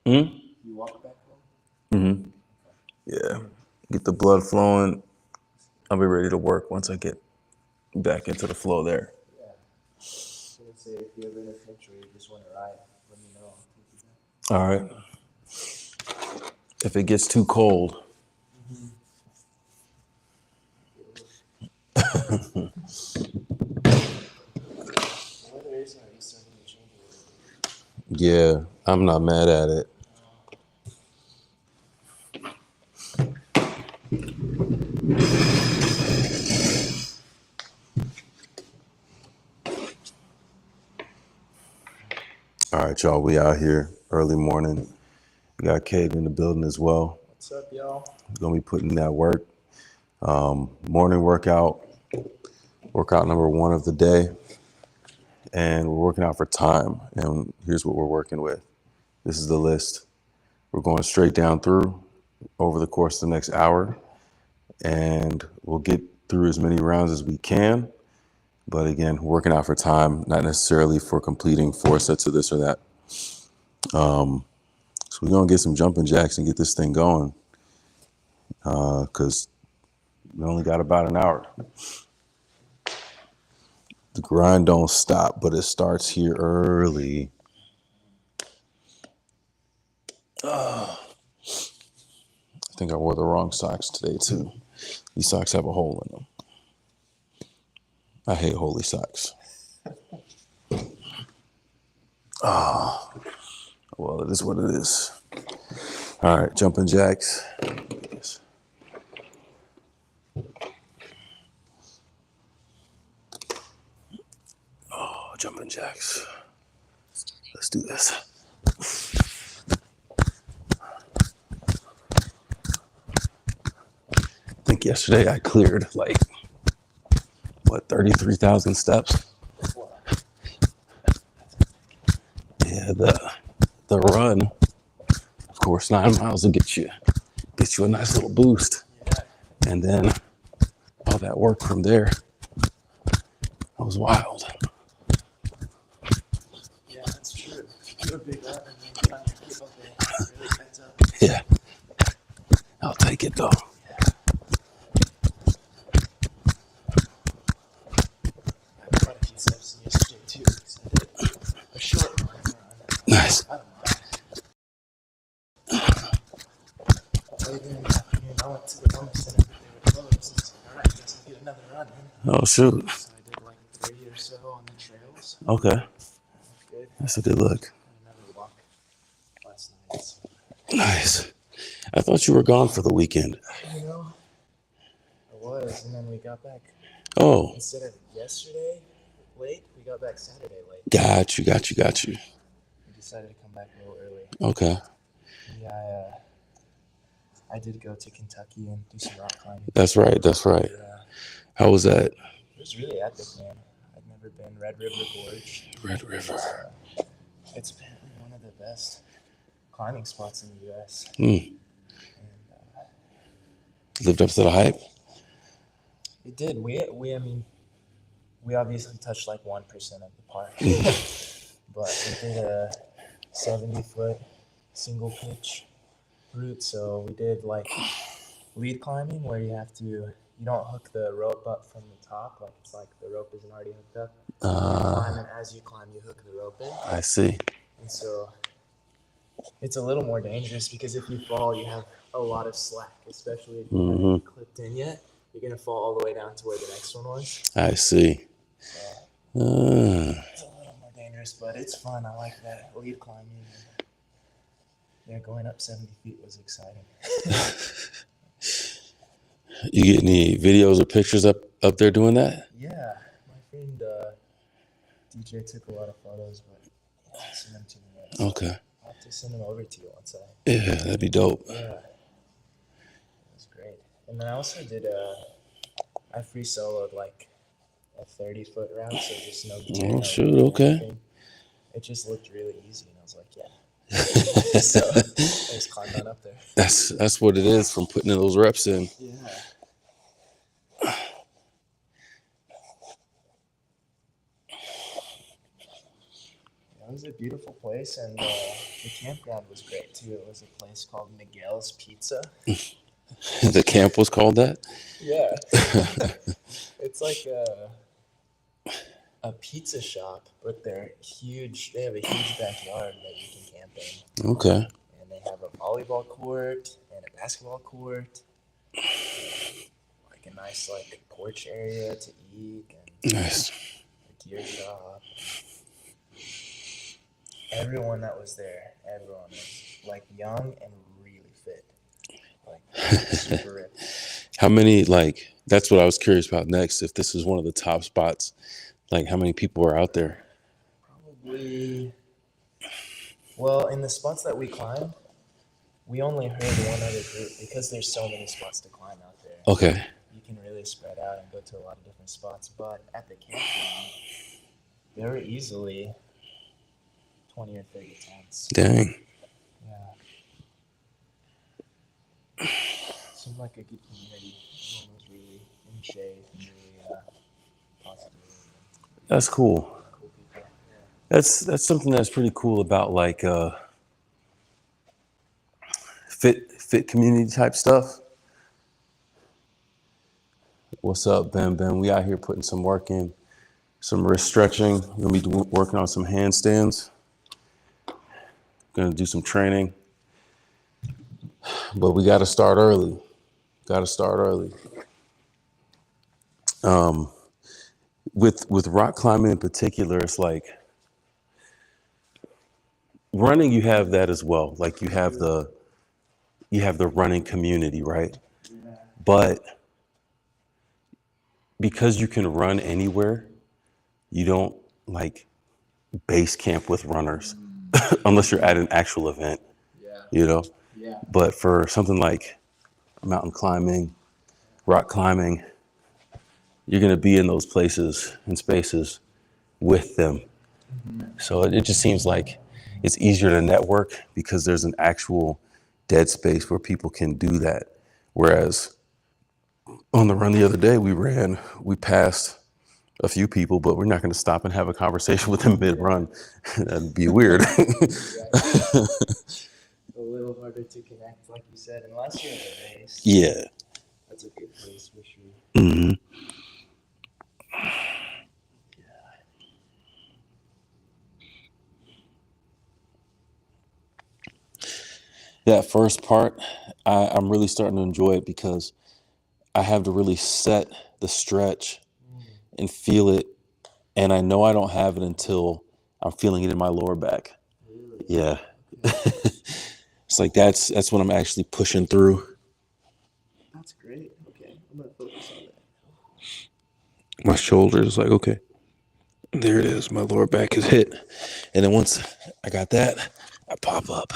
Hmm? You walk back home? Mm-hmm. Yeah. Get the blood flowing. I'll be ready to work once I get back into the flow there. Yeah. I was gonna say, if you're ever in a pinch or you just want to ride, let me know. I'll take you back. All right. If it gets too cold. The weather is already starting to change a little bit. Yeah, I'm not mad at it. All right, y'all. We out here early morning. We got Cade in the building as well. What's up, y'all? We're gonna be putting in that work. Morning workout number 1 of the day, and we're working out for time. And here's what we're working with. This is the list. We're going straight down through over the course of the next hour, and we'll get through as many rounds as we can. But again, working out for time, not necessarily for completing 4 sets of this or that. So we're gonna get some jumping jacks and get this thing going, because we only got about an hour. The grind don't stop, but it starts here early. I think I wore the wrong socks today too. These socks have a hole in them. I hate holy socks. Well, it is what it is. All right, jumping jacks. Yes. Oh, jumping jacks. Let's do this. I think yesterday I cleared 33,000 steps. Yeah, the run, of course, 9 miles will get you a nice little boost. Yeah. And then all that work from there, that was wild. Yeah, that's true. You're a big runner, and then trying to keep up with it really catch up. Yeah, I'll take it though. I had quite a few steps in yesterday, too, because I did a short run. Nice. I don't mind. Later in the afternoon, I went to the wellness center, but they were closed. It's like, all right, I guess I'll get another run in. Oh, shoot. So I did like 30 or so on the trails. Okay, That's good. that's a good look. And another walk last night. So, Nice. I thought you were gone for the weekend. you know, I was, and then we got back. Oh, Instead of yesterday late, we got back Saturday late. got you. We decided to come back a little early. Okay, Yeah, I did go to Kentucky and do some rock climbing. that's right. Yeah, How was that? it was really epic, man. I'd never been Red River Gorge. Red River. It's been one of the best climbing spots in the U.S. Mm. And Lived up to the hype? it did. I mean, we obviously touched like 1% of the park, but we did a 70-foot single pitch route. So we did like lead climbing where you don't hook the rope up from the top. Like it's like the rope isn't already hooked up. You climb, and as you climb, you hook the rope in. I see. And so it's a little more dangerous because if you fall, you have a lot of slack, especially if you haven't clipped in yet. You're going to fall all the way down to where the next one was. I see. It's a little more dangerous, but it's fun. I like that lead climbing. Yeah, going up 70 feet was exciting. You get any videos or pictures up there doing that? Yeah, my friend DJ took a lot of photos, but he didn't send them to me yet. So Okay. I'll have to send them over to you once Yeah, that'd be dope. Yeah, it was great. And then I also did I free soloed like a 30-foot route, so just no gear. Oh, shoot, okay. Anything. It just looked really easy, and I was like, yeah. So I just climbed on up there. That's what it is from putting in those reps in. Yeah. It was a beautiful place, and the campground was great too. It was a place called Miguel's Pizza. The camp was called that? Yeah. It's like a pizza shop, but they're huge. They have a huge backyard that you can camp in. Okay. And they have a volleyball court and a basketball court, like a nice like porch area to eat, and Nice. a gear shop. Everyone that was there, everyone was like young and really fit, like super ripped. How many, like, that's what I was curious about next. If this is one of the top spots, like, how many people were out there? Probably, well, in the spots that we climbed, we only heard one other group because there's so many spots to climb out there. Okay. You can really spread out and go to a lot of different spots. But at the campground, there were easily 20 or 30 tents. Dang. Yeah. Seemed like a good community. Everyone was really in shape and really positive. That's cool. Cool people. Yeah. That's something that's pretty cool about like fit community type stuff. What's up, Ben? Ben, we out here putting some work in, some wrist stretching. We're gonna be working on some handstands. Gonna do some training, but we got to start early. With rock climbing in particular, it's like running. You have that as well. Like you have the running community, right? Yeah. But because you can run anywhere, you don't like base camp with runners unless you're at an actual event, Yeah. you know? Yeah. But for something like mountain climbing, rock climbing, you're going to be in those places and spaces with them. So it just seems like it's easier to network because there's an actual dead space where people can do that. Whereas on the run the other day, we passed a few people, but we're not going to stop and have a conversation with them mid-run. That'd be weird. Exactly. A little harder to connect, like you said, unless you're in a race. Yeah. That's a good place for sure. Mm-hmm. That first part, I'm really starting to enjoy it because I have to really set the stretch and feel it. And I know I don't have it until I'm feeling it in my lower back. Really? Yeah. Okay. It's like that's when I'm actually pushing through. That's great. Okay, I'm gonna focus on that. My shoulders, like, okay, there it is. My lower back is hit. And then once I got that, I pop up.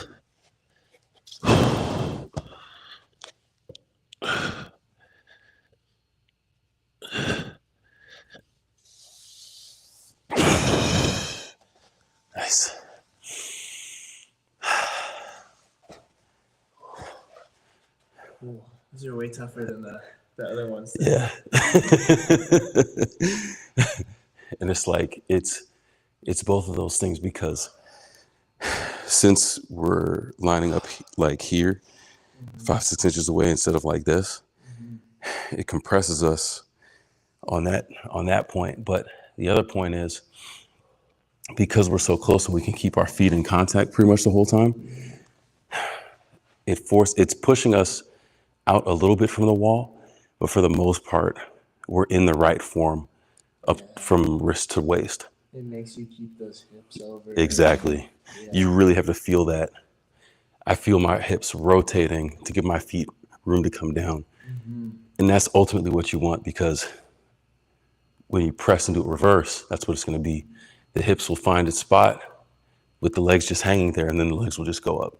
Nice. Cool. These are way tougher than the other ones. Yeah. And it's like, it's both of those things because since we're lining up like here, 5-6 inches away instead of like this, it compresses us on that point. But the other point is because we're so close and we can keep our feet in contact pretty much the whole time, it's pushing us out a little bit from the wall, but for the most part, we're in the right form up from wrist to waist. It makes you keep those hips over. Exactly. Yeah. You really have to feel that. I feel my hips rotating to give my feet room to come down. And that's ultimately what you want because when you press into reverse, that's what it's going to be. The hips will find its spot with the legs just hanging there, and then the legs will just go up.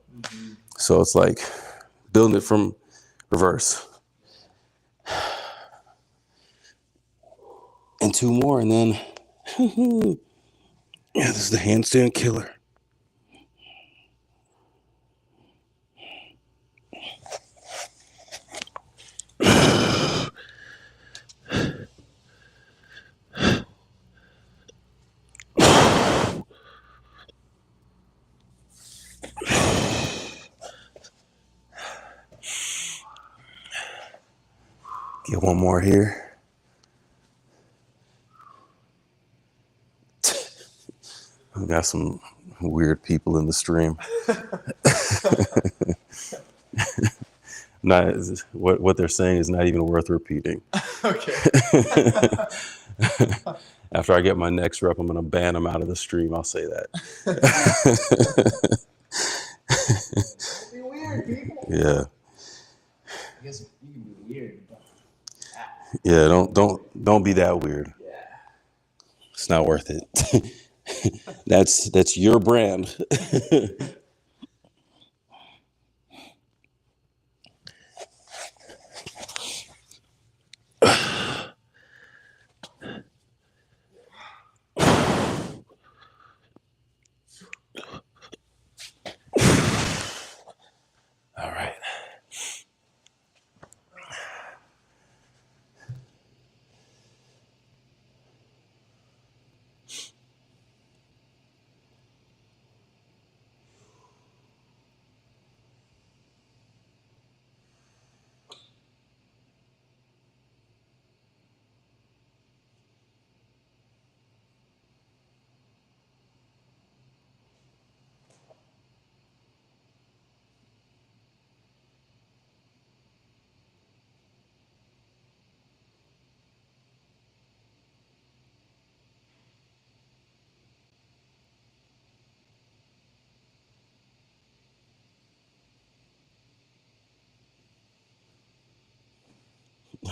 So it's like building it from reverse. And 2 more, and then, yeah, this is the handstand killer. Get one more here. We got some weird people in the stream. Not what they're saying is not even worth repeating. Okay. After I get my next rep, I'm going to ban them out of the stream. I'll say that. Don't be weird, people. Yeah. I guess you can be weird, but Yeah. Don't be that weird. yeah. It's not worth it. That's your brand. All right.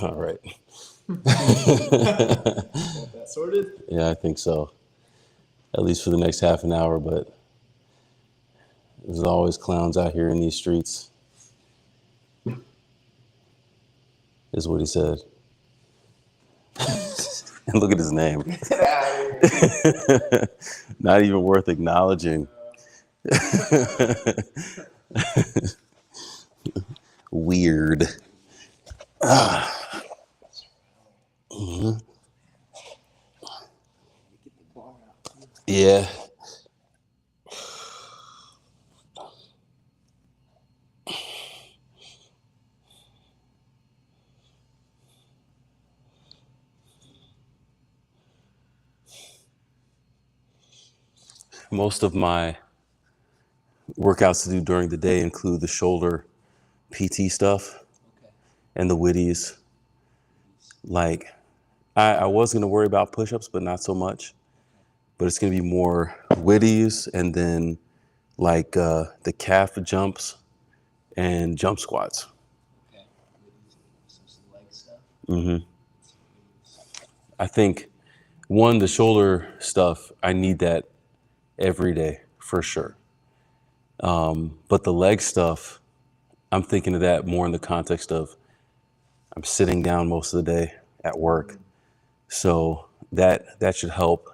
All right. Got that sorted? Yeah, I think so. At least for the next half an hour, but there's always clowns out here in these streets, is what he said. And look at his name. Get out of here. Not even worth acknowledging. Weird. Mhm. Yeah. Most of my workouts to do during the day include the shoulder PT stuff Okay. and the witties. Like, I was going to worry about push-ups, but not so much. But it's going to be more witties and then like the calf jumps and jump squats. Okay. Some leg stuff. hmm I think, one, the shoulder stuff, I need that every day for sure. But the leg stuff, I'm thinking of that more in the context of I'm sitting down most of the day at work. So that should help,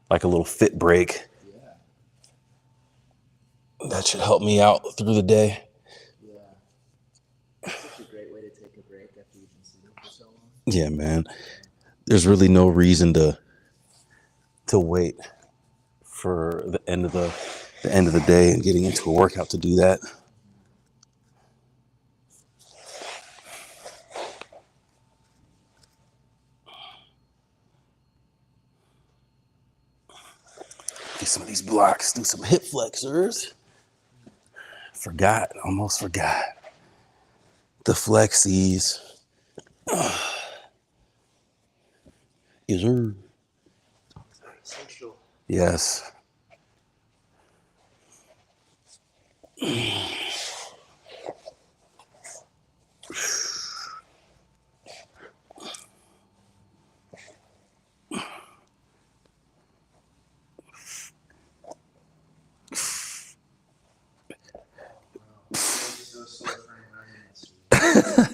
like a little fit break. Yeah. That should help me out through the day. Yeah. Such a great way to take a break after you've been sitting for so long. Yeah, man. There's really no reason to wait for the end of the day and getting into a workout to do that. Do some of these blocks, do some hip flexors. Almost forgot. The flexies. Yes, sir. Essential. Yes. So sore from running this week.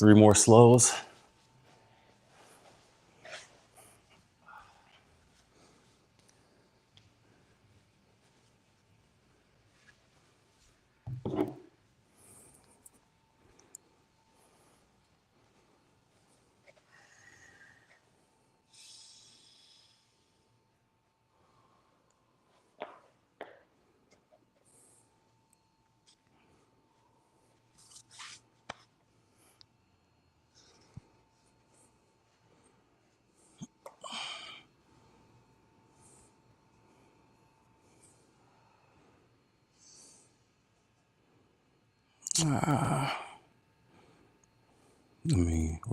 3 more slows.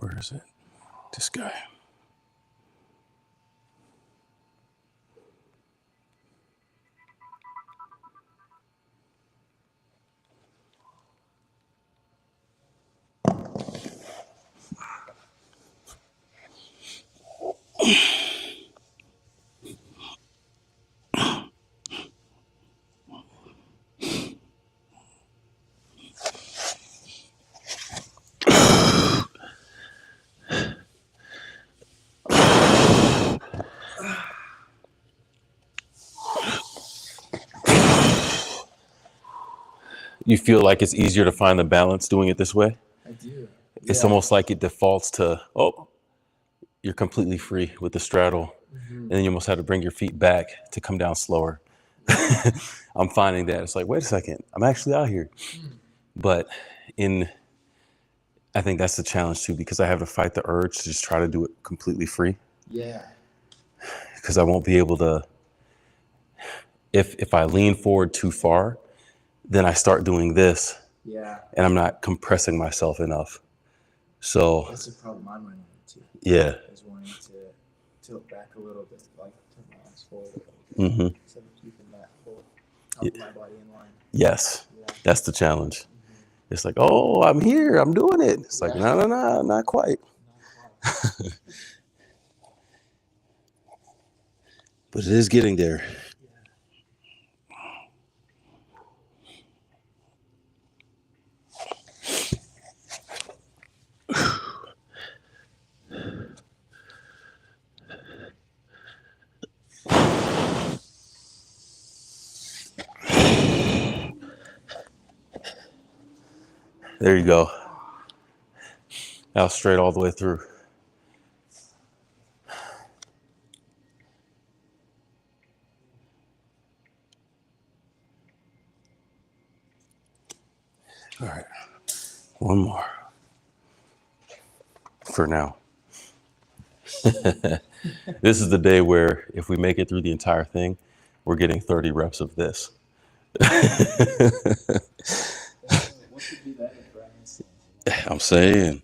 Where is it? This guy. You feel like it's easier to find the balance doing it this way? I do. It's Yeah. almost like it defaults to, you're completely free with the straddle. And then you almost have to bring your feet back to come down slower. I'm finding that. It's like, wait a second, I'm actually out here. But I think that's the challenge too, because I have to fight the urge to just try to do it completely free. Yeah. Because I won't be able to, if I lean forward too far, then I start doing this. Yeah. And I'm not compressing myself enough. So That's the problem I'm running into. Yeah. Is wanting to tilt back a little bit, like turn my arms forward a little bit, instead of keeping that whole top of my body in line. Yes. Yeah. That's the challenge. It's like, oh, I'm here, I'm doing it. It's like, no, not quite. Not quite. But it is getting there. There you go. Now straight all the way through. All right. One more. For now. This is the day where if we make it through the entire thing, we're getting 30 reps of this. What could be better for handstands? I'm saying.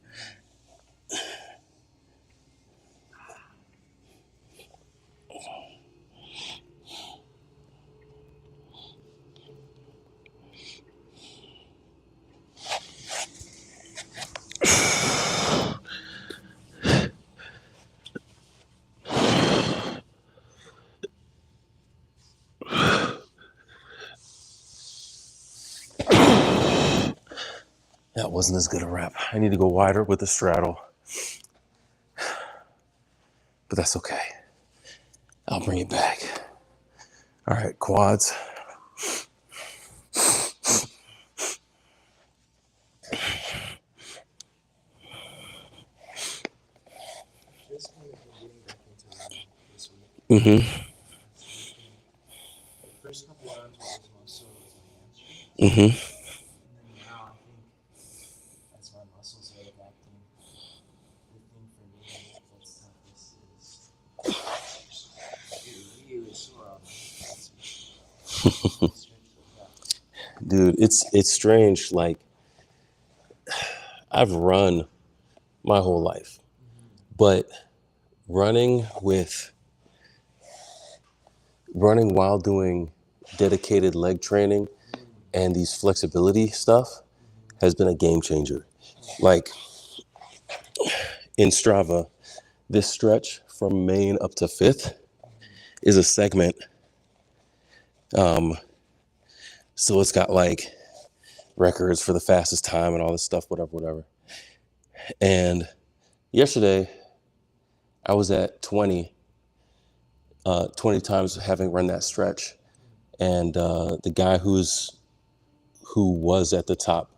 That wasn't as good a rep. I need to go wider with the straddle. But that's okay. I'll bring it back. All right, quads. Just kind of getting back into running this week. Mm-hmm. The first couple of rounds was muscle was my hamstring. Mm-hmm. And then now I think as my muscles are adapting, the thing for me that's toughest is it really sore on my hips. Dude, it's strange. Like, I've run my whole life, but running while doing dedicated leg training and these flexibility stuff has been a game changer. Like in Strava, this stretch from Main up to 5th is a segment. So it's got like records for the fastest time and all this stuff, whatever. And yesterday I was at 20 times having run that stretch. And the guy who was at the top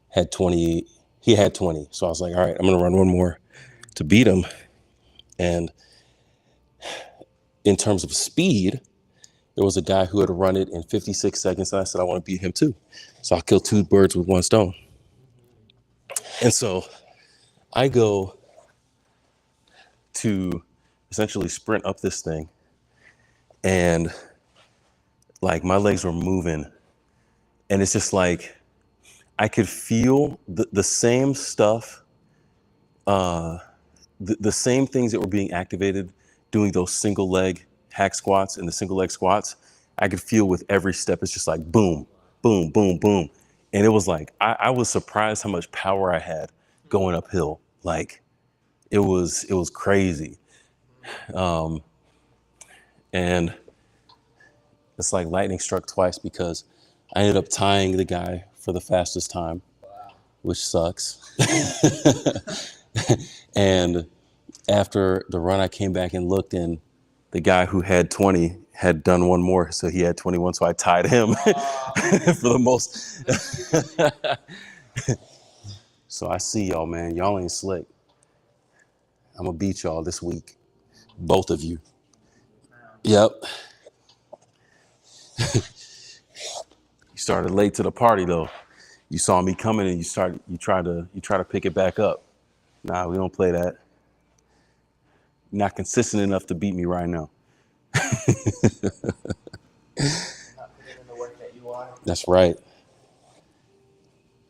had 20. He had 20. So I was like, all right, I'm going to run one more to beat him. And in terms of speed, there was a guy who had run it in 56 seconds. And I said, I want to beat him too. So I'll kill two birds with one stone. And so I go to essentially sprint up this thing. And like my legs were moving. And it's just like, I could feel the same stuff, the same things that were being activated doing those single leg hack squats and the single leg squats. I could feel with every step. It's just like boom, boom, boom, boom. And it was like, I was surprised how much power I had going uphill. Like it was crazy. And it's like lightning struck twice because I ended up tying the guy for the fastest time, which sucks. And after the run, I came back and looked, and the guy who had 20 had done one more, so he had 21. So I tied him for the most. So I see y'all, man. Y'all ain't slick. I'm gonna beat y'all this week, both of you. Yep. You started late to the party though. You saw me coming and you try to pick it back up. Nah, we don't play that. You're not consistent enough to beat me right now. Not putting in the work that you are. That's right.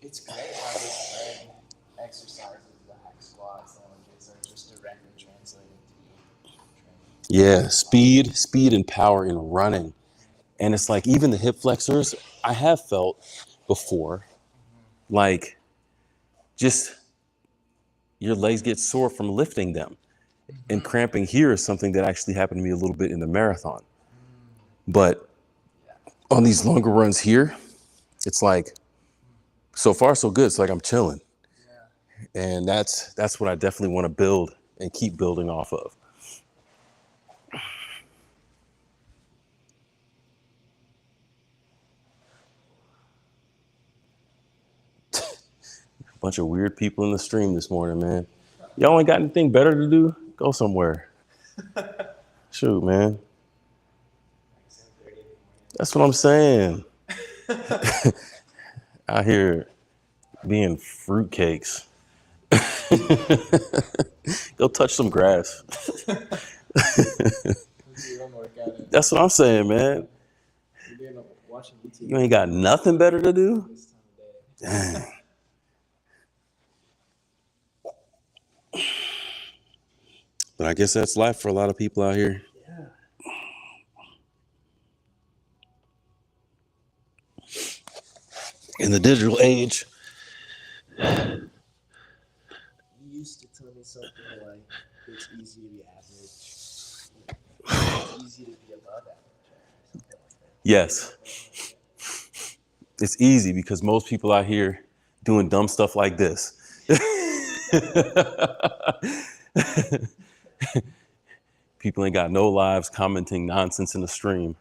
It's great how these exercises, the hack squats, lunges are just directly translated to training. Yeah, speed and power in running. And it's like even the hip flexors, I have felt before, like just your legs get sore from lifting them. And cramping here is something that actually happened to me a little bit in the marathon. But on these longer runs here, it's like, so far so good. It's like I'm chilling. And that's what I definitely want to build and keep building off of. Bunch of weird people in the stream this morning, man. Y'all ain't got anything better to do? Go somewhere. Shoot, man. That's what I'm saying. Out here being fruitcakes. Go touch some grass. That's what I'm saying, man. You ain't got nothing better to do? Dang. But I guess that's life for a lot of people out here. Yeah. In the digital age. You used to tell me something like, it's easy to be average. It's easy to be above average. Something like that. Yes. It's easy because most people out here doing dumb stuff like this. People ain't got no lives commenting nonsense in the stream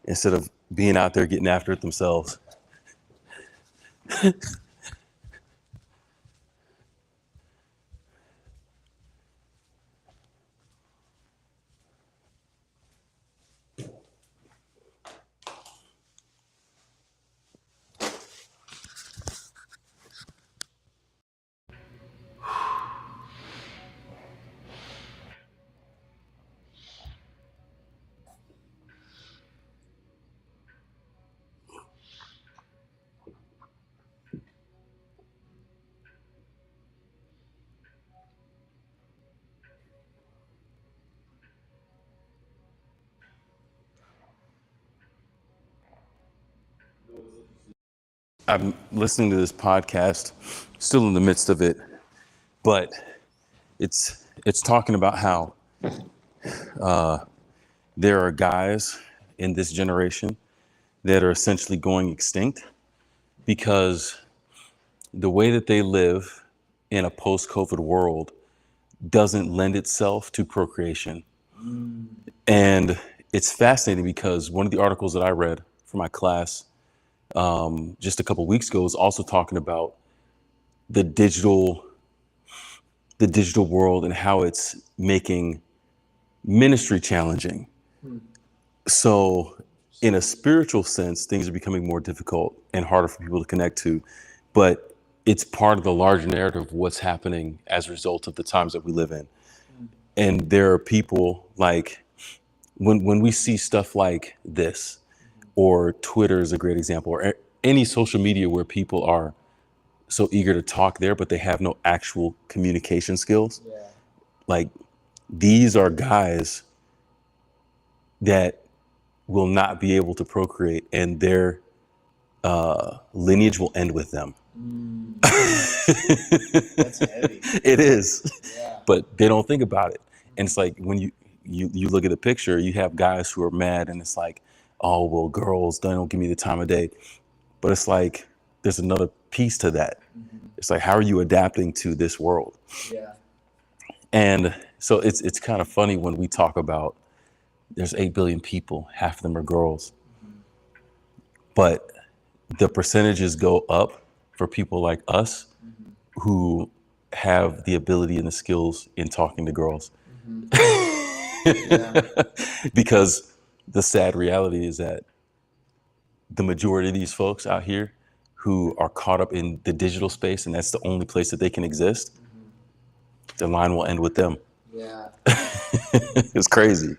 instead of being out there getting after it themselves. I'm listening to this podcast, still in the midst of it, but it's talking about how there are guys in this generation that are essentially going extinct because the way that they live in a post-COVID world doesn't lend itself to procreation. And it's fascinating because one of the articles that I read for my class just a couple of weeks ago was also talking about the digital world and how it's making ministry challenging. So in a spiritual sense, things are becoming more difficult and harder for people to connect to, but it's part of the larger narrative of what's happening as a result of the times that we live in. And there are people like, when we see stuff like this, or Twitter is a great example, or any social media where people are so eager to talk there, but they have no actual communication skills. Yeah. Like, these are guys that will not be able to procreate, and their lineage will end with them. That's heavy. It is, Yeah. but they don't think about it. And it's like when you look at the picture, you have guys who are mad, and it's like, oh well, girls, they don't give me the time of day. But it's like there's another piece to that. It's like, how are you adapting to this world? Yeah. And so it's kind of funny when we talk about there's 8 billion people, half of them are girls, but the percentages go up for people like us who have the ability and the skills in talking to girls. Yeah. Because the sad reality is that the majority of these folks out here who are caught up in the digital space, and that's the only place that they can exist, the line will end with them. Yeah. It's crazy.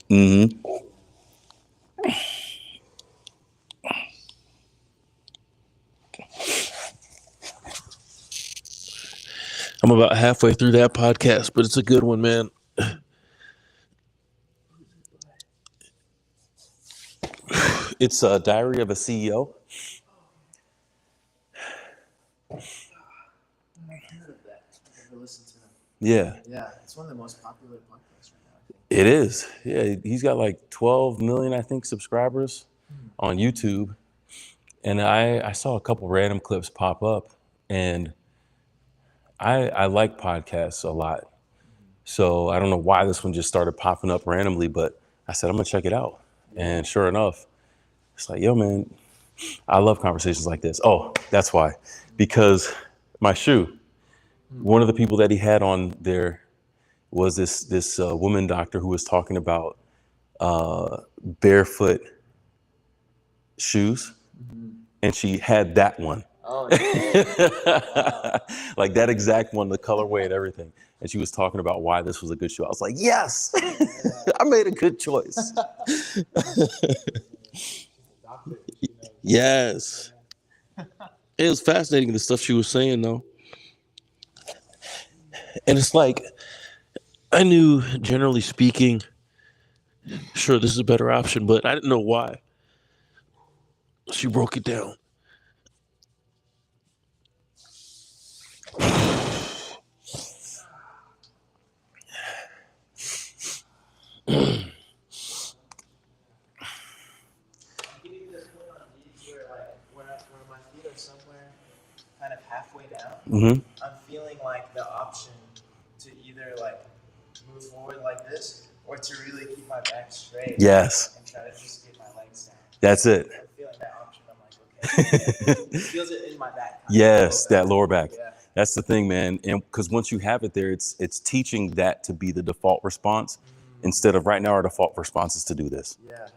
hmm I'm about halfway through that podcast, but it's a good one, man. It's a Diary of a CEO. I've heard of that. I've never listened to them. Yeah, Yeah, it's one of the most popular podcasts right now, I think. it is. Yeah, he's got like 12 million, I think, subscribers on YouTube. And I saw a couple random clips pop up, and I like podcasts a lot. So I don't know why this one just started popping up randomly, but I said, I'm gonna check it out. And sure enough, it's like, yo, man, I love conversations like this. Oh, that's why. Because my shoe, one of the people that he had on there was this woman doctor who was talking about barefoot shoes. And she had that one. Oh, wow. Like that exact one, the colorway and everything. And she was talking about why this was a good shoe. I was like, yes, I made a good choice. Yes. It was fascinating, the stuff she was saying, though. And it's like, I knew, generally speaking, sure, this is a better option, but I didn't know why. She broke it down. Where my feet are somewhere kind of halfway down, Mm-hmm. I'm feeling like the option to either like move forward like this or to really keep my back straight. Yes. And try to just get my legs down. That's it. I'm feeling that option. I'm like, okay. It feels it in my back. Yes, that lower back. Yeah. That's the thing, man. And because once you have it there, it's teaching that to be the default response instead of right now our default response is to do this. Yeah.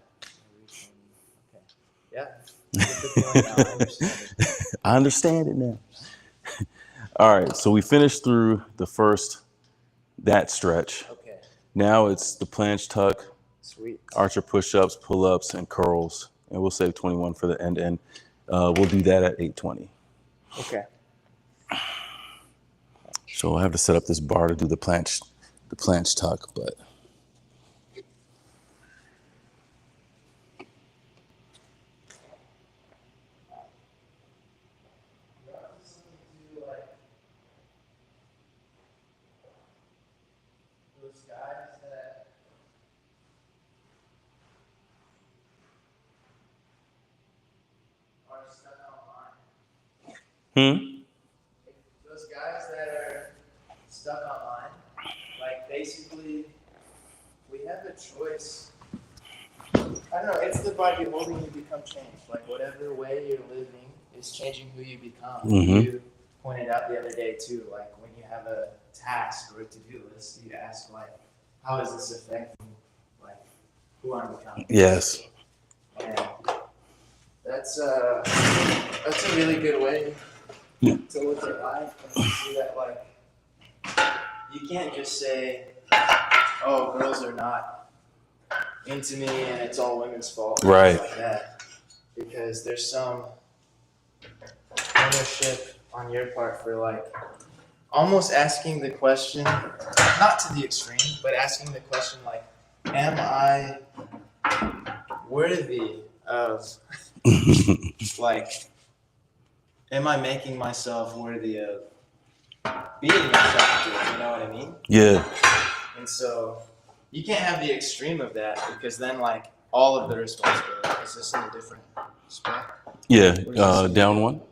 Okay. Yeah. I get the feeling now. I understand it. I understand it now. All right, so we finished through that stretch. Okay. Now it's the planche tuck, Sweet. archer push-ups, pull-ups, and curls. And we'll save 21 for the end. We'll do that at 8:20. Okay. So I'll have to set up this bar to do the planche tuck, but Those guys that are stuck online. stuck online. Like, basically, we have a choice. I don't know, it's the by beholding you become changed. Like, whatever way you're living is changing who you become. You pointed out the other day, too, like, when you have a task or a to-do list, you ask, like, how is this affecting, like, who I'm becoming? Yes. And that's a really good way to look at life and to see that, like, you can't just say, oh, girls are not into me and it's all women's fault. Right. Like that. Because there's some ownership on your part for, like, almost asking the question, not to the extreme, but asking the question, like, am I worthy of, like, am I making myself worthy of being attractive? You know what I mean? Yeah. And so you can't have the extreme of that, because then, like, all of the responsibility is just in a different spot. Yeah. Down one.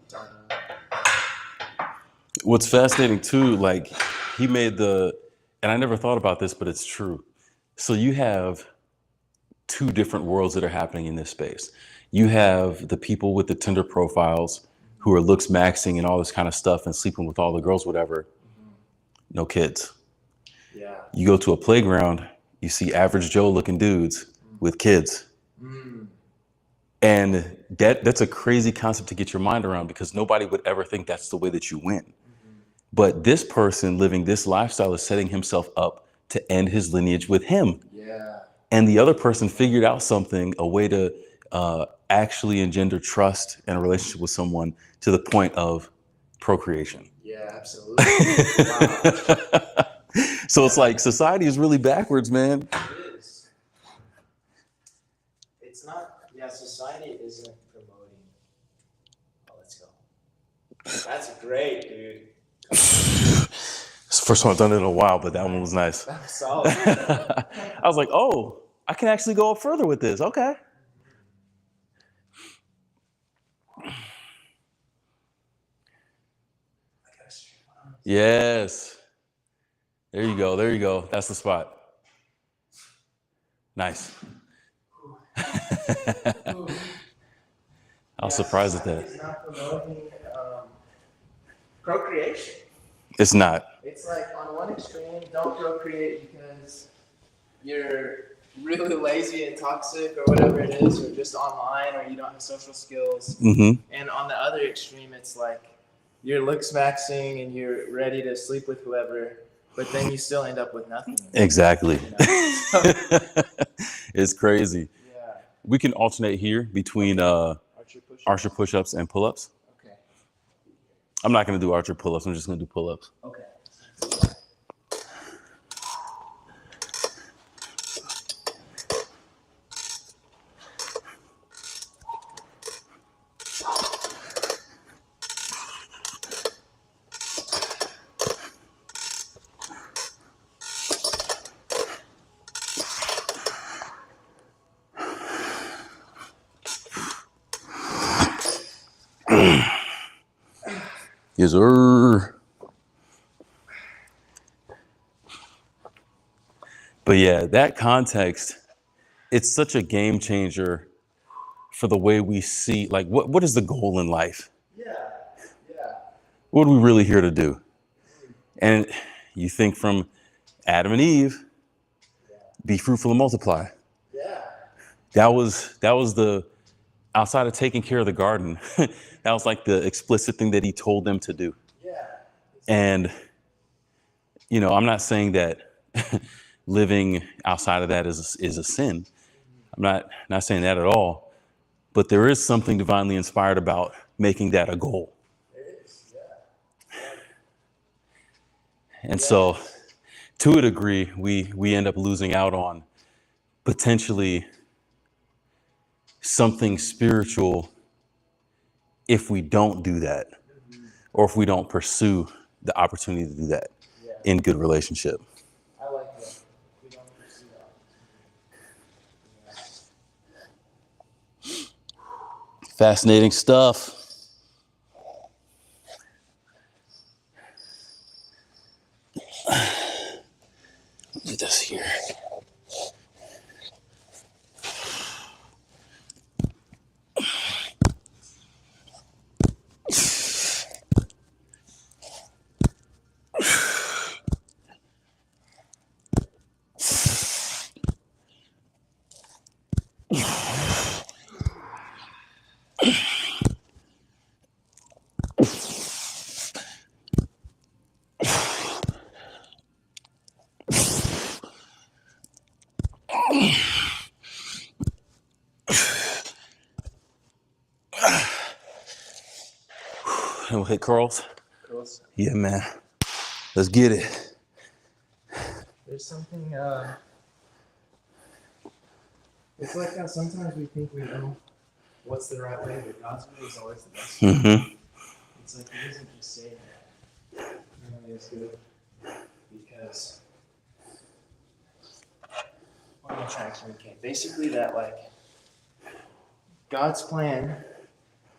What's fascinating too, like he made and I never thought about this, but it's true. So you have two different worlds that are happening in this space. You have the people with the Tinder profiles who are looks maxing and all this kind of stuff and sleeping with all the girls, whatever. No kids. Yeah. You go to a playground, you see average Joe looking dudes with kids. And that's a crazy concept to get your mind around, because nobody would ever think that's the way that you win. But this person living this lifestyle is setting himself up to end his lineage with him. Yeah. And the other person figured out something, a way to actually engender trust and a relationship with someone to the point of procreation. Yeah, absolutely. Wow. So it's like society is really backwards, man. It is. It's not, society isn't promoting. Oh, let's go. That's great, dude. It's the first time I've done it in a while, but that one was nice. That was solid. I was like, oh, I can actually go up further with this. Okay. Yes. There you go. There you go. That's the spot. Nice. I was surprised at that. It's not promoting procreation. It's not. It's like, on one extreme, don't procreate because you're really lazy and toxic or whatever it is, or just online, or you don't have social skills. And on the other extreme, it's like you're looks maxing and you're ready to sleep with whoever, but then you still end up with nothing. Exactly. You know? It's crazy. Yeah. We can alternate here between archer push-ups and pull-ups. Okay. I'm not going to do archer pull-ups. I'm just going to do pull-ups. Okay. Yes, sir. But yeah, that context, it's such a game changer for the way we see, like, what is the goal in life? Yeah. Yeah. What are we really here to do? And you think from Adam and Eve, be fruitful and multiply. Yeah. That was the, outside of taking care of the garden, that was like the explicit thing that he told them to do. Yeah. And, you know, I'm not saying that living outside of that is a sin. I'm not saying that at all. But there is something divinely inspired about making that a goal. It is, yeah. And so, to a degree, we end up losing out on potentially something spiritual if we don't do that, or if we don't pursue the opportunity to do that in good relationship. I like that. We don't pursue that. Fascinating stuff. Do this here. And we'll hit curls. Curls. Yeah, man. Let's get it. There's something, it's like how sometimes we think we know what's the right way, but God's way is always the best. Mm-hmm. It's like He doesn't just say that your way is good, because what am I trying to communicate? Basically that, like, God's plan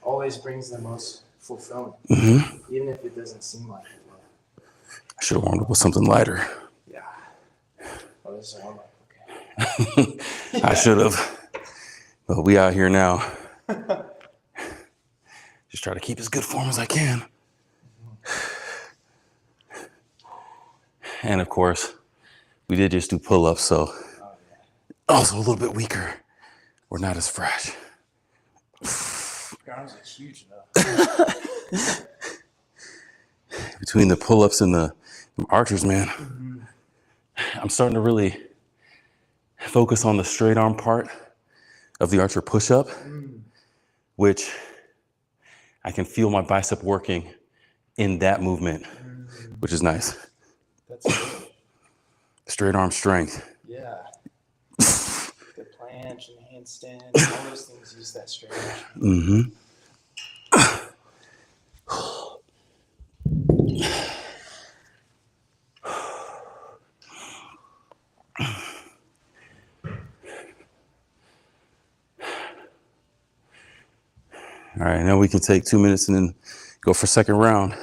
always brings the most fulfillment, even if it doesn't seem like it will. I should have warmed up with something lighter. Yeah. Oh, this is a warm-up. Okay. I should have. But we out here now. Just try to keep as good form as I can. And of course, we did just do pull-ups, so also a little bit weaker. We're not as fresh. Your arms are huge enough. Between the pull-ups and the archers, man, I'm starting to really focus on the straight arm part of the archer push-up, which I can feel my bicep working in that movement, which is nice. That's good. Straight arm strength. Yeah. The planche and the handstand, all those things use that straight arm. Mm-hmm. All right, now we can take 2 minutes and then go for second round.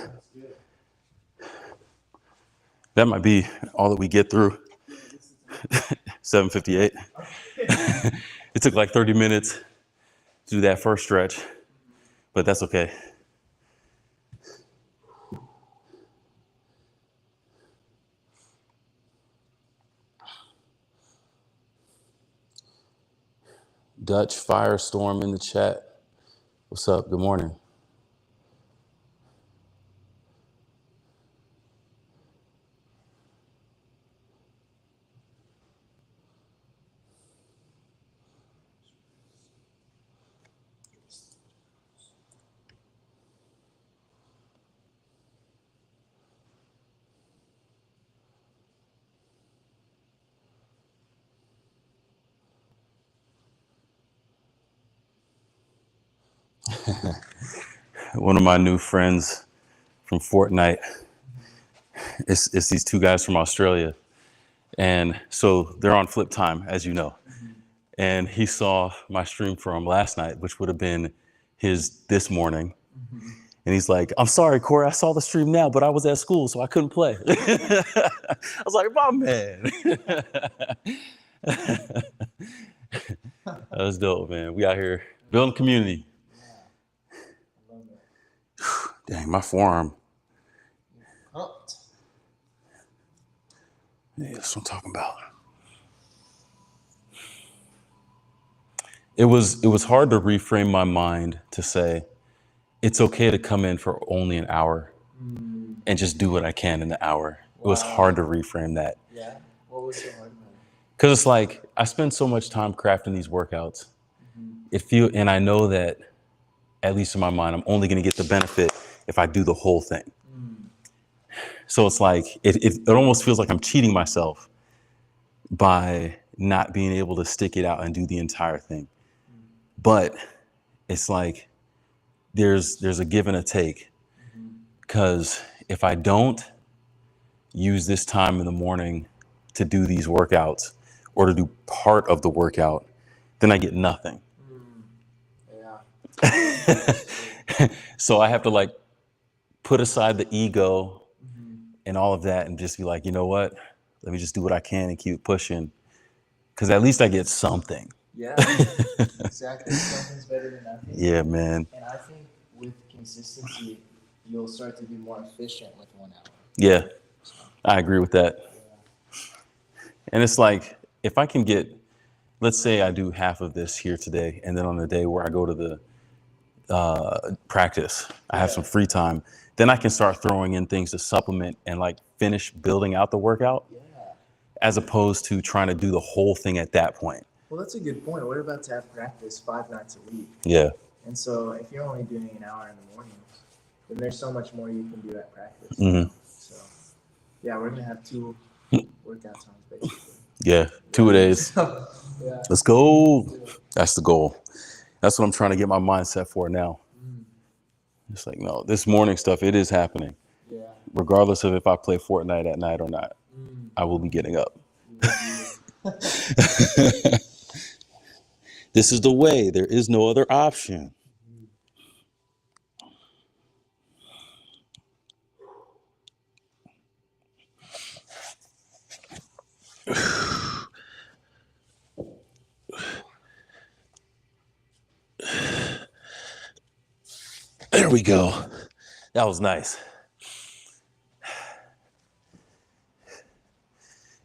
That might be all that we get through. 7:58. It took like 30 minutes to do that first stretch, but that's okay. Dutch Firestorm in the chat. What's up? Good morning. One of my new friends from Fortnite, it's these two guys from Australia. And so they're on flip time, as you know. And he saw my stream from last night, which would have been his this morning. And he's like, I'm sorry, Corey, I saw the stream now, but I was at school, so I couldn't play. I was like, my man. That was dope, man. We out here building community. Dang, my forearm. Pumped. Yeah, that's what I'm talking about. It was hard to reframe my mind to say, it's okay to come in for only an hour and just do what I can in the hour. It was hard to reframe that. Yeah. What was so hard about it? Because it's like, I spend so much time crafting these workouts. And I know that, at least in my mind, I'm only going to get the benefit if I do the whole thing. So it's like, it almost feels like I'm cheating myself by not being able to stick it out and do the entire thing. But it's like, there's a give and a take. Because if I don't use this time in the morning to do these workouts or to do part of the workout, then I get nothing. Yeah. So I have to put aside the ego and all of that and just be like, you know what? let me just do what I can and keep it pushing. Because at least I get something. Yeah, exactly. Something's better than nothing. Yeah, man. And I think with consistency, you'll start to be more efficient with 1 hour. Yeah, I agree with that. Yeah. And it's like, if I can get, let's say I do half of this here today, and then on the day where I go to the practice, I have some free time, then I can start throwing in things to supplement and like finish building out the workout, as opposed to trying to do the whole thing at that point. Well, that's a good point. We're about to have practice 5 nights a week. Yeah. And so if you're only doing an hour in the mornings, then there's so much more you can do at practice. Mm-hmm. So, yeah, we're going to have 2 workout times, basically. Yeah, 2 days. Yeah. Let's go. That's the goal. That's what I'm trying to get my mindset for now. It's like, no, this morning stuff, it is happening. Yeah. Regardless of if I play Fortnite at night or not, I will be getting up. This is the way. There is no other option. There we go. That was nice.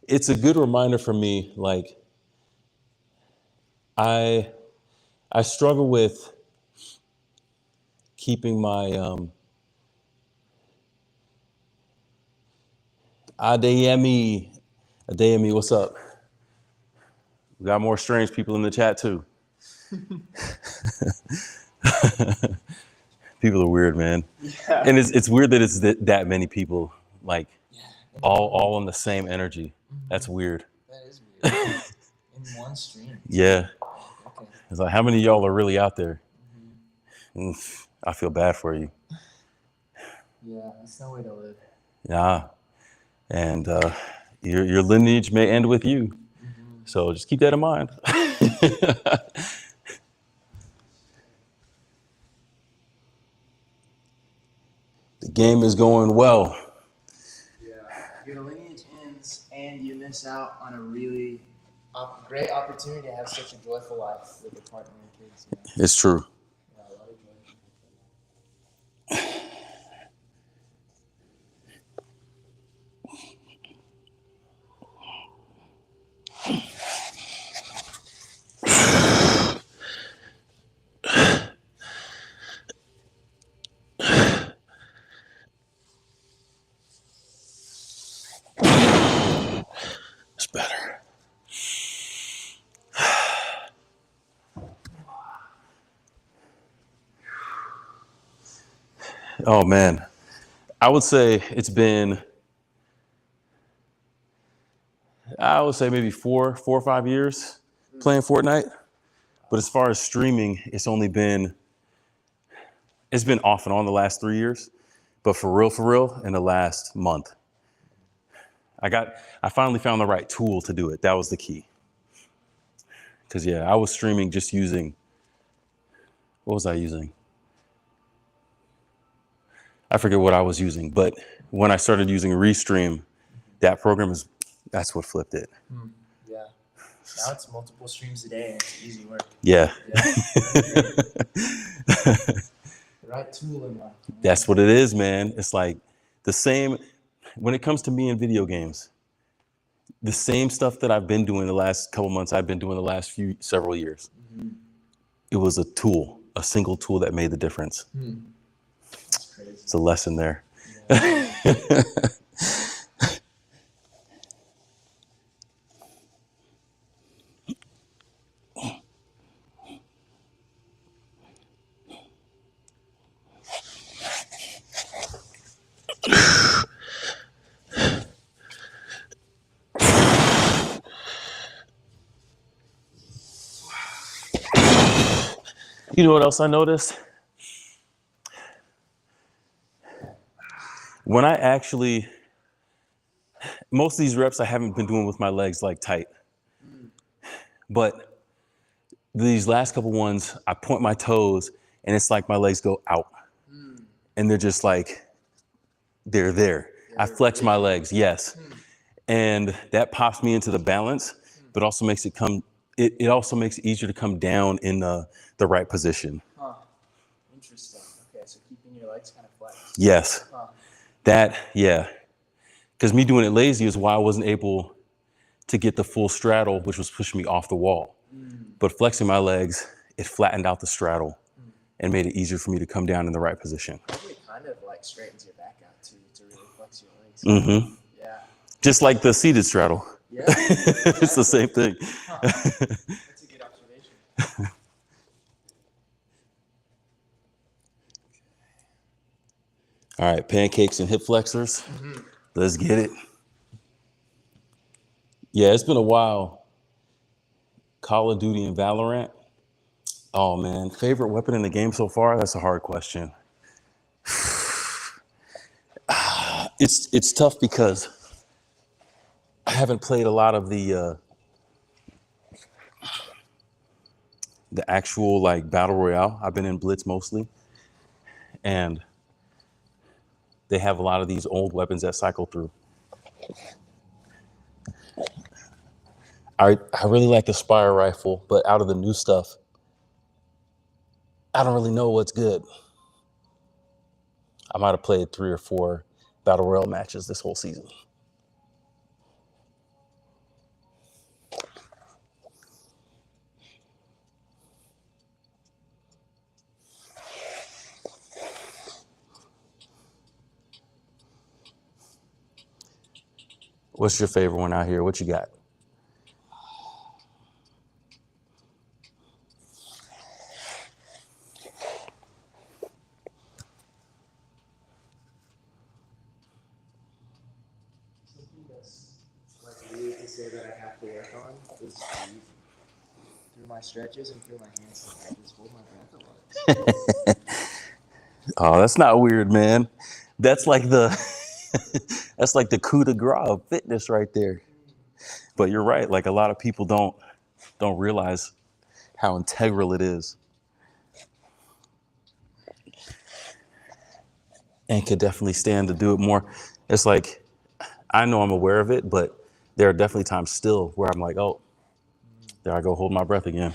It's a good reminder for me, like, I struggle with keeping my Adeyemi, what's up? We got more strange people in the chat too. People are weird, man. Yeah. And it's weird that it's that many people, like, all on the same energy. That's weird. That is weird. In one stream. Yeah. Okay. It's like, how many of y'all are really out there? I feel bad for you. Yeah, it's no way to live. Yeah. And your lineage may end with you. So just keep that in mind. The game is going well. Yeah. Your lineage ends and you miss out on a really great opportunity to have such a joyful life with your partner and kids. You know? It's true. Yeah, a lot of joy. It's better. Oh man, I would say it's been, maybe 4 or 5 years playing Fortnite. But as far as streaming, it's been off and on the last 3 years. But for real, in the last month. I finally found the right tool to do it. That was the key. Because yeah, I was streaming just using, what was I using? I forget what I was using, but when I started using Restream, that program that's what flipped it. Yeah. Now it's multiple streams a day and it's easy work. Yeah. The right tool in life. That's what it is, man. It's like the same, when it comes to me in video games, the same stuff that I've been doing the last couple months, I've been doing the last several years. It was a tool, a single tool that made the difference. That's crazy. It's a lesson there. Yeah. You know what else I noticed? When most of these reps I haven't been doing with my legs like tight. But these last couple ones, I point my toes and it's like my legs go out. And they're just like, they're there. I flex my legs, yes. And that pops me into the balance, but also makes it also makes it easier to come down in the right position. Huh. Interesting. Okay, so keeping your legs kind of flexed. Yes. Huh. Yeah. Because me doing it lazy is why I wasn't able to get the full straddle, which was pushing me off the wall. But flexing my legs, it flattened out the straddle and made it easier for me to come down in the right position. Probably kind of like straightens your back out too, to really flex your legs. Mm-hmm. Yeah. Just like the seated straddle. Yeah. It's the same thing. Huh. That's a good observation. All right, pancakes and hip flexors. Let's get it. Yeah, it's been a while. Call of Duty and Valorant. Oh man, favorite weapon in the game so far? That's a hard question. It's tough because I haven't played a lot of the actual like battle royale. I've been in Blitz mostly, and they have a lot of these old weapons that cycle through. I really like the Spire rifle, but out of the new stuff, I don't really know what's good. I might have played 3 or 4 battle royale matches this whole season. What's your favorite one out here? What you got? Something that's like weird to say that I have to work on is breathe through my stretches and through my hands. Like, I just hold my breath a lot. Oh, that's not weird, man. That's like the that's like the coup de grace of fitness right there. But you're right. Like a lot of people don't realize how integral it is, and could definitely stand to do it more. It's like I know I'm aware of it, but there are definitely times still where I'm like, oh, there I go, hold my breath again.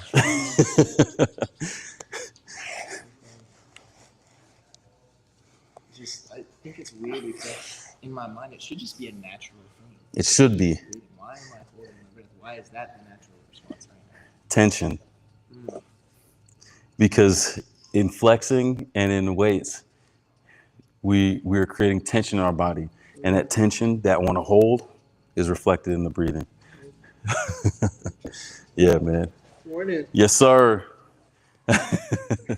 Just, I think it's weird because in my mind it should just be a natural thing. It should be Why am I holding my breath? Why is that the natural response right now? tension, because in flexing and in weights, we're creating tension in our body, and that tension that want to hold is reflected in the breathing. Yeah, man. Morning. Yes, sir. Setting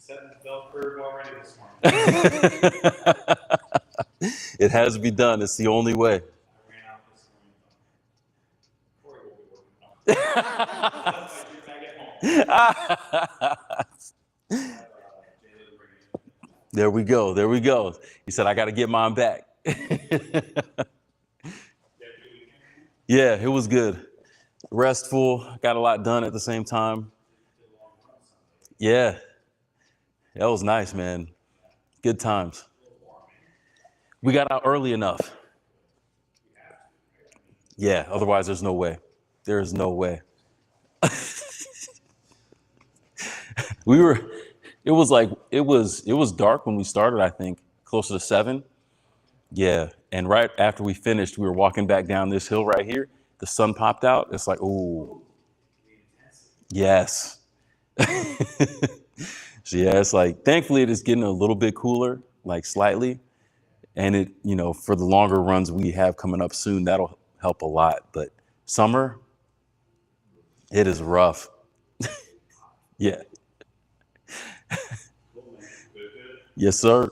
the bell curve already this morning. It has to be done. It's the only way. I ran out this morning. Corey will be working on it. That's my back at home. There we go. There we go. He said, I got to get mine back. Yeah, it was good. Restful. Got a lot done at the same time. Yeah. That was nice, man. Good times. We got out early enough. Yeah, otherwise there's no way. There is no way. It was dark when we started, I think, closer to 7. Yeah, and right after we finished, we were walking back down this hill right here. The sun popped out. It's like, ooh, yes. So yeah, it's like, thankfully it is getting a little bit cooler, like slightly. And it, for the longer runs we have coming up soon, that'll help a lot. But summer, it is rough. Yeah. Yes, sir.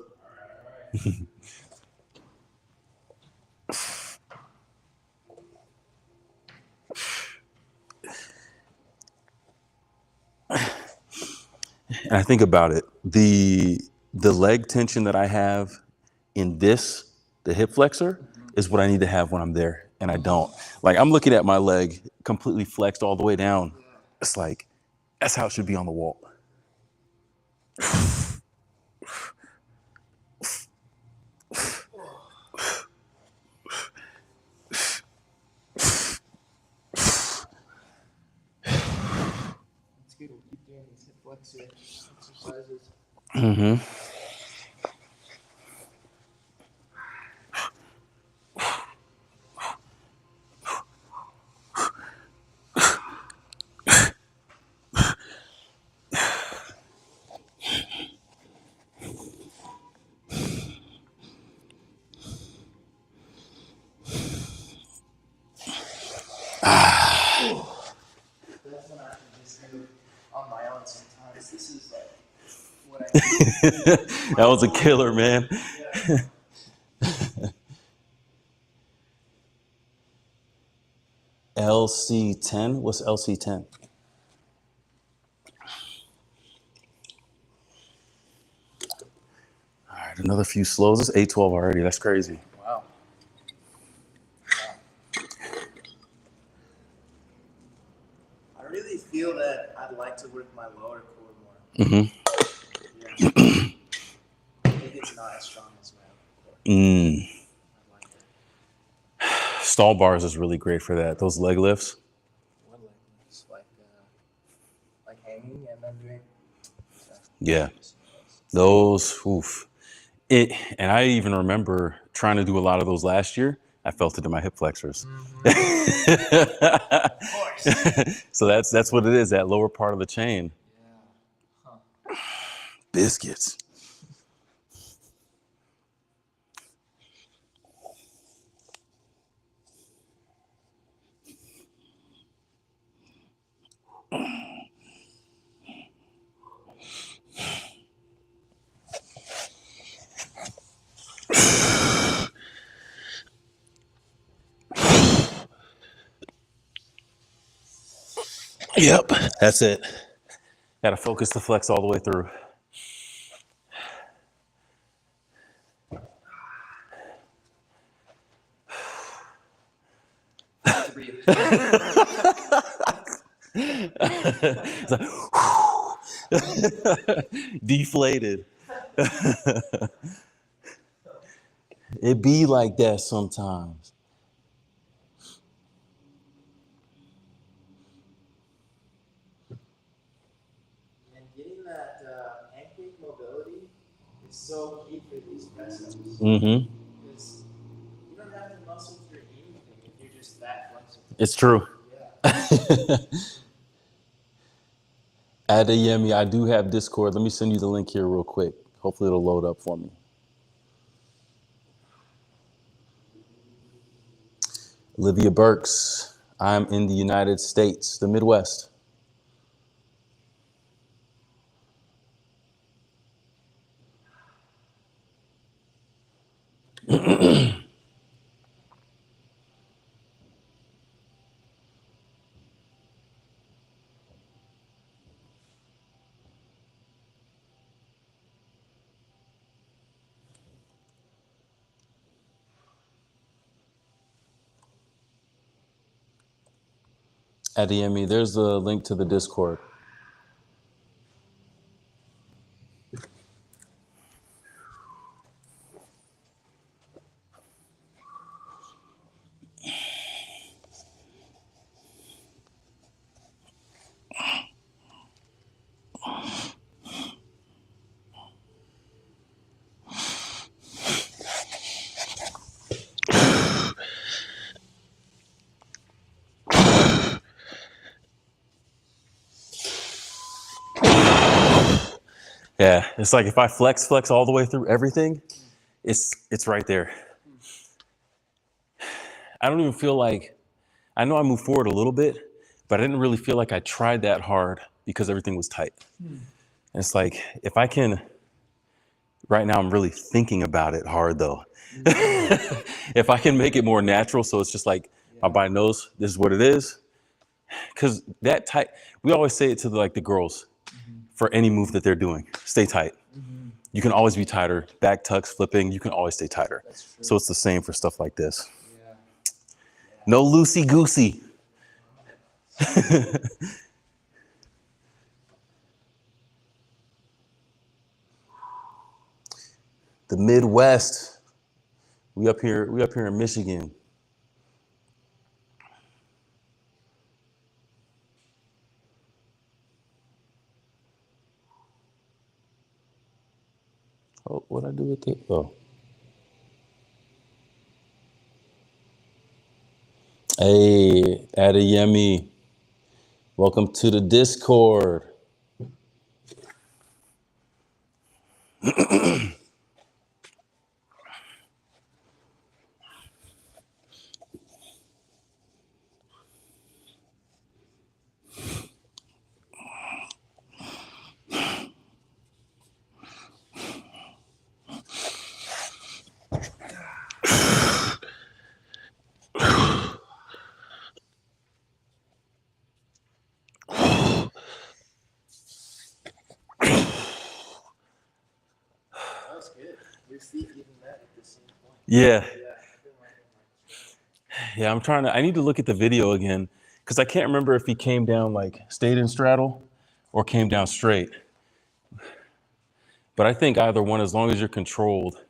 And I think about it, the leg tension that I have in the hip flexor, is what I need to have when I'm there, and I don't. Like, I'm looking at my leg completely flexed all the way down. It's like, that's how it should be on the wall. good. We'll keep doing these hip flexor exercises. Mm-hmm. That's when I can just do on my own sometimes. This is like what I do. That was a killer, man. Yeah. LC10? What's LC10? All right, another few slows. It's 8:12 already. That's crazy. Wow. I really feel that I'd like to work my lower core more. Mm-hmm. Yeah. Maybe it's not as strong as my upper core. I like it. Stall bars is really great for that. Those leg lifts. What leg lifts? Like hanging and then doing. Yeah. Those, oof. And I even remember trying to do a lot of those last year. I felt it in my hip flexors. Of course. So that's what it is, that lower part of the chain. Yeah. Huh. Biscuits. Yep, that's it. Got to focus the flex all the way through. To breathe. It's like, deflated. It be like that sometimes. And getting that pancake mobility is so key for these press ups. Mm-hmm. Because you don't have to muscle through anything if you're just that flexible. It's true. Yeah. Adeyemi, I do have Discord. Let me send you the link here real quick. Hopefully it'll load up for me. Olivia Burks, I'm in the United States, the Midwest. Adeyemi, there's the link to the Discord. Yeah, it's like if I flex all the way through everything, it's right there. I don't even feel like, I know I moved forward a little bit, but I didn't really feel like I tried that hard because everything was tight. And it's like, if I can, right now I'm really thinking about it hard though. If I can make it more natural, so it's just like, my body knows this is what it is. Because that tight, we always say it to the girls, for any move that they're doing, stay tight. You can always be tighter. Back tucks, flipping, you can always stay tighter. So it's the same for stuff like this. Yeah. No loosey-goosey. The Midwest. We up here in Michigan. Oh, what'd I do with it? Oh. Hey, Adeyemi. Welcome to the Discord. That was good. Your feet even met at the same point. Yeah. Yeah. Yeah, I need to look at the video again because I can't remember if he came down like stayed in straddle or came down straight. But I think either one, as long as you're controlled,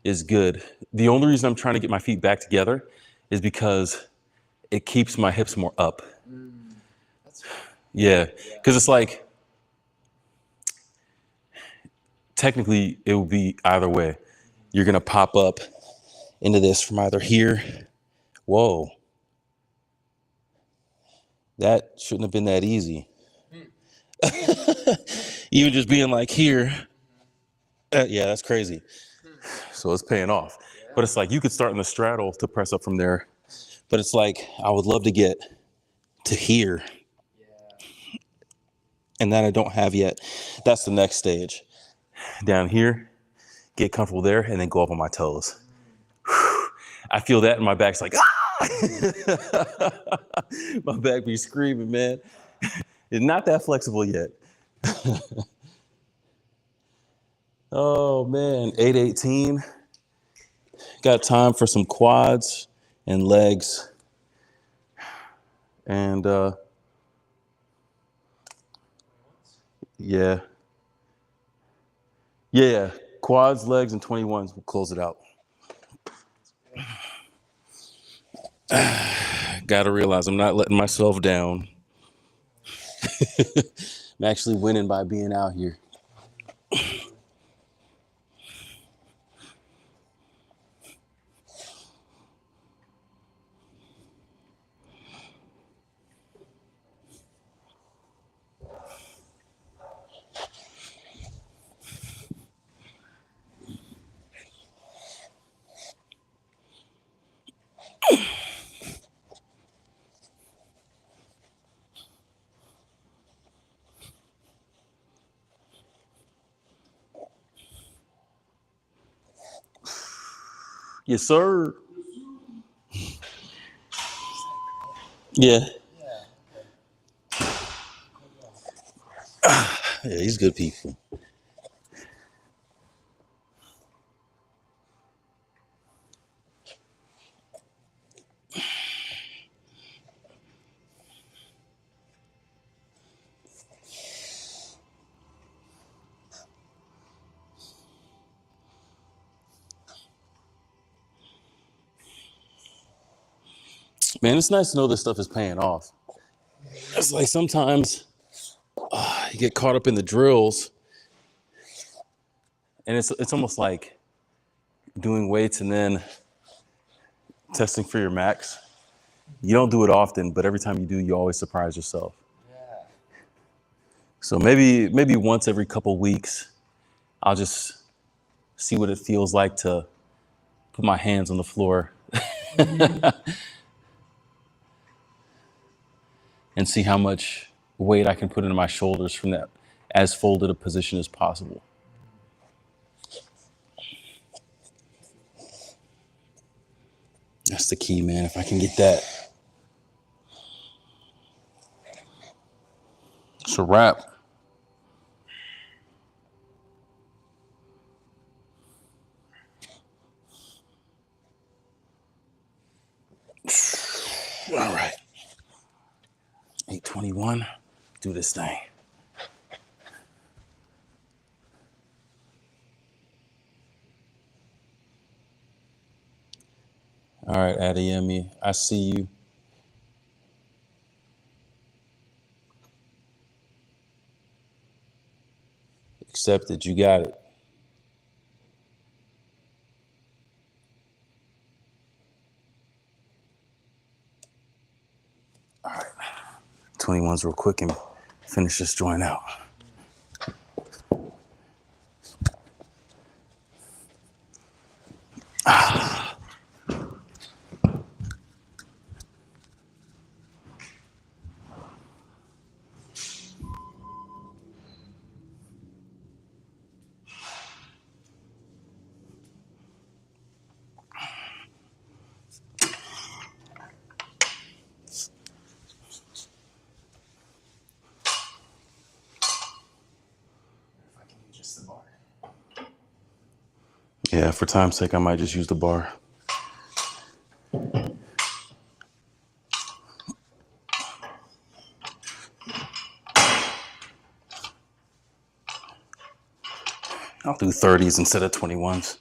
is good. The only reason I'm trying to get my feet back together is because it keeps my hips more up. That's fine. Yeah, because it's like, technically it would be either way. You're gonna pop up into this from either here. Whoa. That shouldn't have been that easy. Even just being like here. Yeah, that's crazy. So it's paying off. But it's like you could start in the straddle to press up from there. But it's like I would love to get to here. Yeah. And that I don't have yet. That's the next stage. Down here, get comfortable there, and then go up on my toes. I feel that, and my back's like, ah! My back be screaming, man. It's not that flexible yet. Oh, man, 8:18. Got time for some quads and legs. And, yeah. Yeah, quads, legs, and 21s. We'll close it out. Gotta realize I'm not letting myself down. I'm actually winning by being out here. Yes, sir. Yeah. Yeah, he's good people. Man, it's nice to know this stuff is paying off. It's like sometimes you get caught up in the drills, and it's almost like doing weights and then testing for your max. You don't do it often, but every time you do, you always surprise yourself. Yeah. So maybe once every couple weeks, I'll just see what it feels like to put my hands on the floor and see how much weight I can put into my shoulders from that as folded a position as possible. That's the key, man. If I can get that, it's a wrap. All right. 8:21. Do this thing. All right, Adeyemi, I see you. Accepted. You got it. 21s real quick and finish this joint out. I can use just the bar. Yeah, for time's sake, I might just use the bar. I'll do 30s instead of 21s.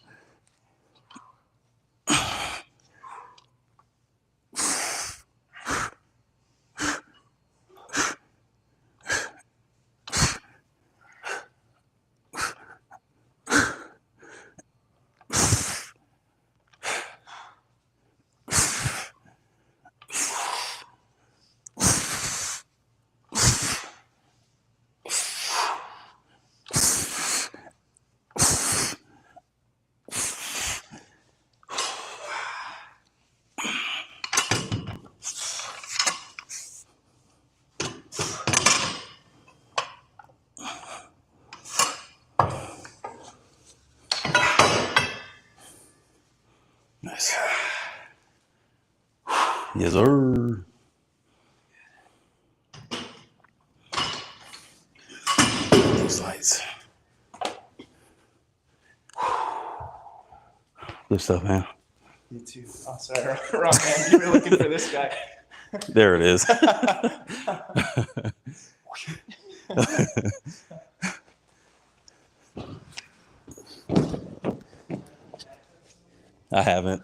Nice. Yes, sir. These lights. Good stuff, man. You too. Oh, sorry, wrong man. You were looking for this guy. There it is. I haven't.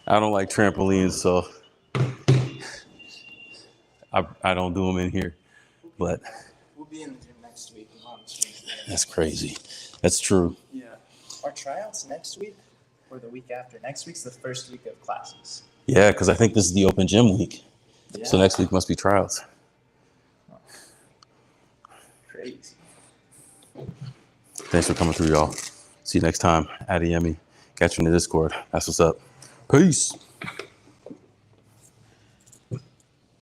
I don't like trampolines, so I don't do them in here. But We'll be in the gym next week. that's crazy. That's true. Yeah. Are tryouts next week or the week after? Next week's the first week of classes. Yeah, because I think this is the open gym week. Yeah. So next week must be tryouts. Crazy. Thanks for coming through, y'all. See you next time. Adiyemi. Catch you in the Discord. That's what's up. Peace.